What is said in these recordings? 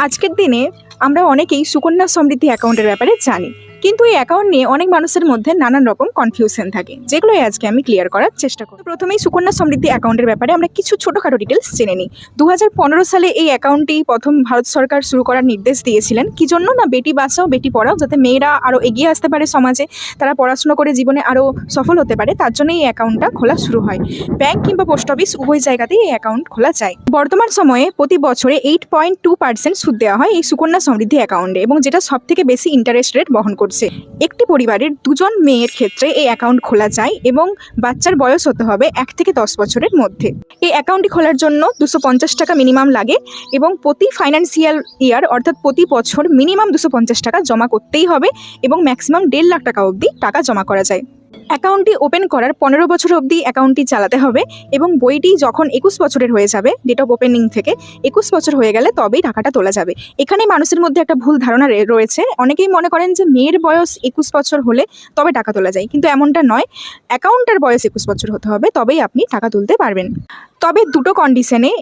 আজকের দিনে আমরা অনেকেই সুকন্যা সমৃদ্ধি অ্যাকাউন্টের ব্যাপারে জানি, কিন্তু এই অ্যাকাউন্ট নিয়ে অনেক মানুষের মধ্যে নানান রকম কনফিউশন থাকে, যেগুলোই আজকে আমি ক্লিয়ার করার চেষ্টা করব। প্রথমেই সুকন্যা সমৃদ্ধি অ্যাকাউন্টের ব্যাপারে আমরা কিছু ছোটোখাটো ডিটেলস জেনে নিই। 2015 সালে এই অ্যাকাউন্টটি প্রথম ভারত সরকার শুরু করার নির্দেশ দিয়েছিলেন। কি জন্য না, বেটি বাঁচাও বেটি পড়াও, যাতে মেয়েরা আরও এগিয়ে আসতে পারে সমাজে, তারা পড়াশুনো করে জীবনে আরও সফল হতে পারে, তার জন্য এই অ্যাকাউন্টটা খোলা শুরু হয়। ব্যাংক কিংবা পোস্ট অফিস উভয় জায়গাতেই এই অ্যাকাউন্ট খোলা যায়। বর্তমান সময়ে প্রতি বছরে 8.2% সুদ দেওয়া হয় এই সুকন্যা সমৃদ্ধি অ্যাকাউন্টে, এবং যেটা সব থেকে বেশি ইন্টারেস্ট রেট বহন করছে। একটি পরিবারের দুজন মেয়ের ক্ষেত্রে এই অ্যাকাউন্ট খোলা যায়, এবং বাচ্চার বয়স হতে হবে 1 থেকে 10 বছরের মধ্যে। এই অ্যাকাউন্টটি খোলার জন্য 250 টাকা মিনিমাম লাগে, এবং প্রতি ফাইন্যান্সিয়াল ইয়ার অর্থাৎ প্রতি বছর মিনিমাম 250 টাকা জমা করতেই হবে, এবং ম্যাক্সিমাম 1.5 লাখ টাকা অবধি টাকা জমা করা যায়। অ্যাকাউন্টটি ওপেন করার 15 বছর অবধি অ্যাকাউন্টটি চালাতে হবে, এবং বইটি যখন 21 বছরের হয়ে যাবে, ডেট অফ ওপেনিং থেকে 21 বছর হয়ে গেলে তবেই টাকাটা তোলা যাবে। এখানে মানুষের মধ্যে একটা ভুল ধারণা রয়েছে। অনেকেই মনে করেন যে মেয়ের বয়স 21 বছর হলে তবে টাকা তোলা যায়, কিন্তু এমনটা নয়। অ্যাকাউন্টের বয়স 21 বছর হতে হবে, তবেই আপনি টাকা তুলতে পারবেন। তবে দুটো কন্ডিশনে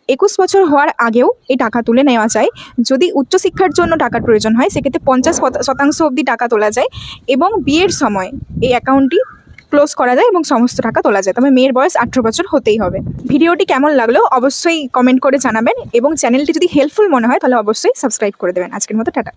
21 বছর হওয়ার আগেও এই টাকা তুলে নেওয়া যায়। যদি উচ্চশিক্ষার জন্য টাকার প্রয়োজন হয়, সেক্ষেত্রে 50% অবধি টাকা তোলা যায়, এবং বিয়ের সময় এই অ্যাকাউন্টটি ক্লোজ করা যায় এবং সমস্ত টাকা তোলা যায়। তবে মেয়ের বয়স 18 বছর হতেই হবে। ভিডিওটি কেমন লাগলো অবশ্যই কমেন্ট করে জানাবেন, এবং চ্যানেলটি যদি হেল্পফুল মনে হয় তাহলে অবশ্যই সাবস্ক্রাইব করে দেবেন। আজকের মতো টাটা।